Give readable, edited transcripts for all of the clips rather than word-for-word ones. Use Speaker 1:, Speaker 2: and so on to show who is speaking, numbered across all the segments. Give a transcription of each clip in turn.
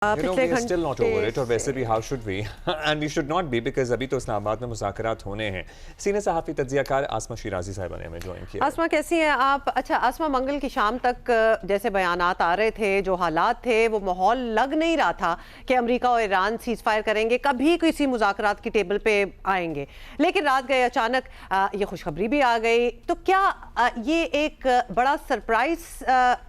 Speaker 1: पिछले
Speaker 2: we are still not over it, और
Speaker 1: घंटे
Speaker 2: वैसे भी how should we and we should not be because अभी तो इस्लामाबाद में मुज़ाकरात होने हैं। सीनियर सहाफ़ी तज्ज़ियाकार आसमा शिराजी साहिबा ने हमें ज्वाइन किया।
Speaker 1: आसमा कैसी हैं आप? अच्छा आसमा, मंगल की शाम तक जैसे बयानात आ रहे थे, जो हालात थे, वो माहौल लग नहीं रहा था कि अमेरिका और ईरान सीज़ फायर करेंगे, कभी किसी मुज़ाकरात की टेबल पे आएंगे। लेकिन रात गए अचानक ये खुशखबरी भी आ गई। तो क्या ये एक बड़ा सरप्राइज़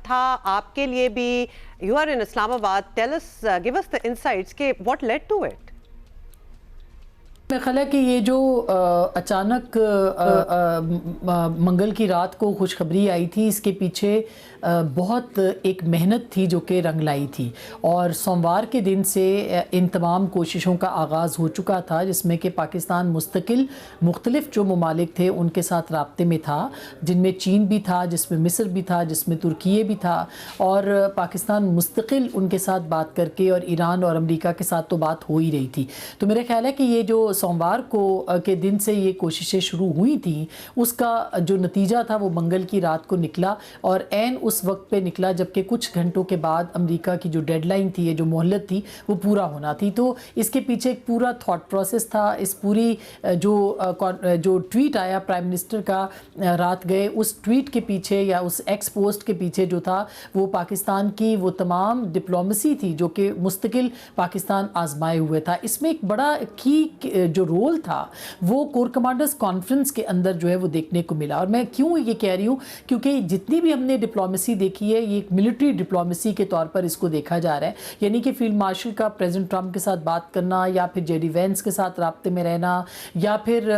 Speaker 1: था आपके लिए भी? You are in Islamabad. Tell us, give us the insights कि what led to it?
Speaker 3: मेरा ख्याल है कि ये जो अचानक मंगल की रात को खुशखबरी आई थी, इसके पीछे बहुत एक मेहनत थी जो कि रंग लाई थी, और सोमवार के दिन से इन तमाम कोशिशों का आगाज़ हो चुका था, जिसमें कि पाकिस्तान मुस्तकिल मुख्तलिफ जो ममालिक थे उनके साथ राब्ते में था, जिनमें चीन भी था, जिसमें मिस्र भी था, जिसमें तुर्की भी था, और पाकिस्तान मुस्तकिल उनके साथ बात करके, और ईरान और अमेरिका के साथ तो बात हो ही रही थी। तो मेरा ख्याल है कि ये जो सोमवार को के दिन से ये कोशिशें शुरू हुई थी, उसका जो नतीजा था वो मंगल की रात को निकला, और ऐन उस वक्त पे निकला जबकि कुछ घंटों के बाद अमेरिका की जो डेडलाइन थी, ये जो मोहलत थी, वो पूरा होना थी। तो इसके पीछे एक पूरा थॉट प्रोसेस था। इस पूरी जो ट्वीट आया प्राइम मिनिस्टर का रात गए, उस ट्वीट के पीछे या उस एक्स पोस्ट के पीछे जो था वो पाकिस्तान की वो तमाम डिप्लोमेसी थी जो कि मुस्तकिल पाकिस्तान आजमाए हुए था। इसमें एक बड़ा की जो रोल था वो कोर कमांडर्स कॉन्फ्रेंस के अंदर जो है वो देखने को मिला। और मैं क्यों ये कह रही हूँ, क्योंकि जितनी भी हमने डिप्लोमेसी देखी है, ये एक मिलिट्री डिप्लोमेसी के तौर पर इसको देखा जा रहा है, यानी कि फील्ड मार्शल का प्रेसिडेंट ट्रंप के साथ बात करना, या फिर जेडी वेंस के साथ राब्ते में रहना, या फिर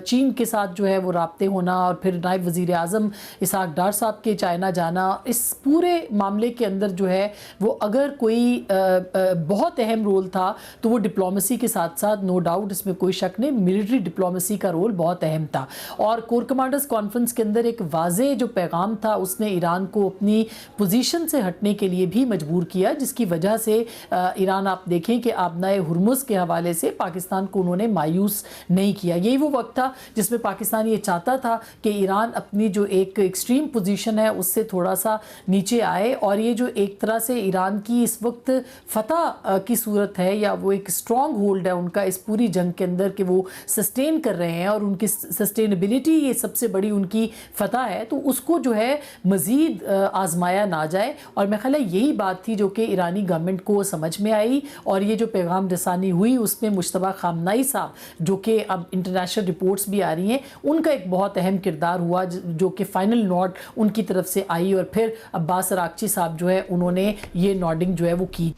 Speaker 3: चीन के साथ जो है वो राब्ते होना, और फिर नायब वज़ीर आज़म इसहाक डार साहब के चाइना जाना। इस पूरे मामले के अंदर जो है वो अगर कोई बहुत अहम रोल था तो वो डिप्लोमेसी के साथ साथ, नो डाउट इसमें कोई शक नहीं, मिलिट्री डिप्लोमेसी का रोल बहुत अहम था। और कोर कमांडर्स कॉन्फ्रेंस के अंदर एक वाज़े जो पैगाम था, उसने ईरान को अपनी पोजीशन से हटने के लिए भी मजबूर किया, जिसकी वजह से ईरान, आप देखें कि आबनाए हुर्मुज़ के हवाले से पाकिस्तान को उन्होंने मायूस नहीं किया। यही वो वक्त था जिसमें पाकिस्तान ये चाहता था कि ईरान अपनी जो एक एक्सट्रीम पोजीशन है उससे थोड़ा सा नीचे आए, और ये जो एक तरह से ईरान की इस वक्त फतह की सूरत है, या वो एक स्ट्रॉन्ग होल्ड है उनका इस पूरी जंग के अंदर कि वो सस्टेन कर रहे हैं, और उनकी सस्टेनेबिलिटी ये सबसे बड़ी उनकी फतह है, तो उसको जो है मज़ीद आजमाया ना जाए। और मेरा ख्याल है यही बात थी जो कि ईरानी गवर्नमेंट को समझ में आई, और ये जो पैगाम रसानी हुई उसमें मुश्तबा खामनाई साहब, जो कि अब इंटरनेशनल रिपोर्ट्स भी आ रही हैं, उनका एक बहुत अहम किरदार हुआ, जो कि फाइनल नोट उनकी तरफ से आई, और फिर अब्बास अरागची साहब जो है उन्होंने ये नोडिंग जो है वो की।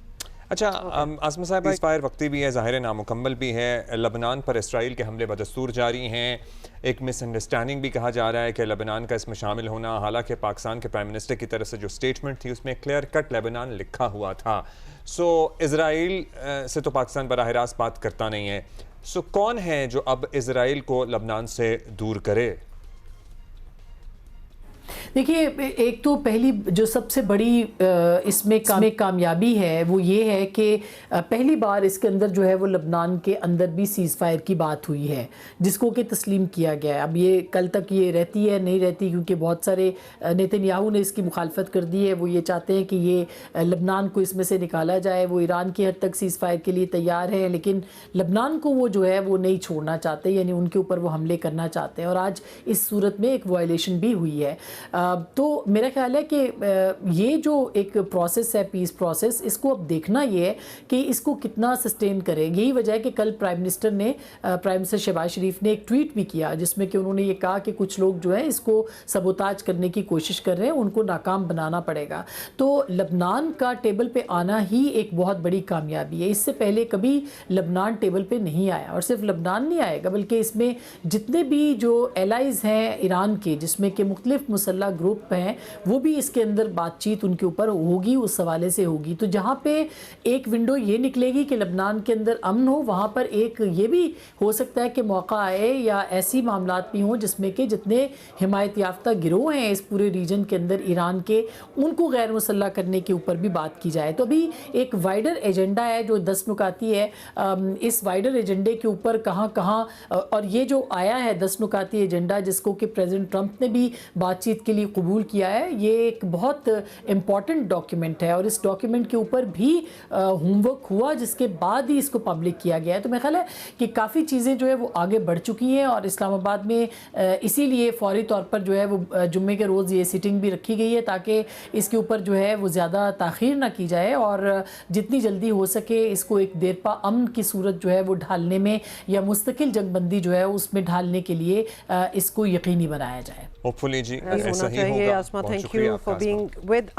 Speaker 2: अच्छा आसमा साहब, फायर वक्ती भी है, ज़ाहिर नामुकम्मल भी है। लबनान पर इसराइल के हमले बदस्तूर जारी हैं। एक मिसअंडरस्टैंडिंग भी कहा जा रहा है कि लबनान का इसमें शामिल होना, हालांकि पाकिस्तान के प्राइम मिनिस्टर की तरफ से जो स्टेटमेंट थी उसमें क्लियर कट लबनान लिखा हुआ था। सो इसराइल से तो पाकिस्तान बराह रास्त बात करता नहीं है। सो कौन है जो अब इसराइल को लबनान से दूर करे?
Speaker 3: देखिए, एक तो पहली जो सबसे बड़ी इसमें कामयाबी है वो ये है कि पहली बार इसके अंदर जो है वो लबनान के अंदर भी सीज़ फायर की बात हुई है, जिसको कि तस्लीम किया गया है। अब ये कल तक ये रहती है नहीं रहती, क्योंकि बहुत सारे नेतन्याहू ने इसकी मुखालफत कर दी है। वो ये चाहते हैं कि ये लबनान को इसमें से निकाला जाए। वो ईरान की हद तक सीज़ फायर के लिए तैयार है, लेकिन लबनान को वो जो है वो नहीं छोड़ना चाहते, यानी उनके ऊपर वो हमले करना चाहते हैं। और आज इस सूरत में एक वायलेशन भी हुई है। तो मेरा ख्याल है कि ये जो एक प्रोसेस है, पीस प्रोसेस, इसको अब देखना ये है कि इसको कितना सस्टेन करें। यही वजह है कि कल प्राइम मिनिस्टर शहबाज शरीफ ने एक ट्वीट भी किया, जिसमें कि उन्होंने ये कहा कि कुछ लोग जो हैं इसको सबोताज करने की कोशिश कर रहे हैं, उनको नाकाम बनाना पड़ेगा। तो लबनान का टेबल पे आना ही एक बहुत बड़ी कामयाबी है। इससे पहले कभी लबनान टेबल पे नहीं आया, और सिर्फ लबनान नहीं आएगा बल्कि इसमें जितने भी जो एलाइज हैं ईरान के, जिसमें कि मुख्तलिफ मुसल्लह ग्रुप हैं, वो भी इसके अंदर बातचीत उनके ऊपर होगी, उस हवाले से होगी। तो जहाँ पे एक विंडो ये निकलेगी कि लबनान के अंदर अमन हो, वहाँ पर एक ये भी हो सकता है कि मौका आए या ऐसी मामलात भी हों जिसमें कि जितने हिमायत याफ्ता गिरोह हैं इस पूरे रीजन के अंदर ईरान के, उनको गैर मुसल्लह करने के ऊपर भी बात की जाए। तो अभी एक वाइडर एजेंडा है जो 10 नुकाती है। इस वाइडर एजेंडे के ऊपर कहाँ कहाँ, और ये जो आया है 10 नुकाती एजेंडा, जिसको कि प्रेसिडेंट ट्रंप ने भी बातचीत के لیے قبول کیا ہے. یہ ایک بہت امپورٹنٹ ڈاکیومنٹ ہے اور اس ڈاکیومنٹ کے اوپر بھی ہوم ورک ہوا جس کے بعد ہی اس کو پبلک کیا گیا ہے. تو میرا خیال ہے کہ کافی چیزیں جو ہے وہ آگے بڑھ چکی ہیں اور اسلام آباد میں اسی لیے فوری طور پر جو ہے وہ جمعے کے روز یہ سیٹنگ بھی رکھی گئی ہے تاکہ اس کے اوپر جو ہے وہ زیادہ تاخیر نہ کی جائے اور جتنی جلدی ہو سکے اس کو ایک دیرپا امن کی صورت جو ہے وہ ڈھالنے میں یا مستقل جنگ بندی جو ہے اس میں ڈھالنے کے لیے اس کو یقینی بنایا جائے.
Speaker 2: ہوپفلی جی
Speaker 1: ہونا
Speaker 2: ایسا ہی
Speaker 1: چاہیے.
Speaker 2: ہوگا.
Speaker 1: آسما
Speaker 2: بہت
Speaker 1: تھینک
Speaker 2: شکریہ
Speaker 1: یو
Speaker 2: آپ کا
Speaker 1: فار
Speaker 2: آسما.
Speaker 1: Being with us.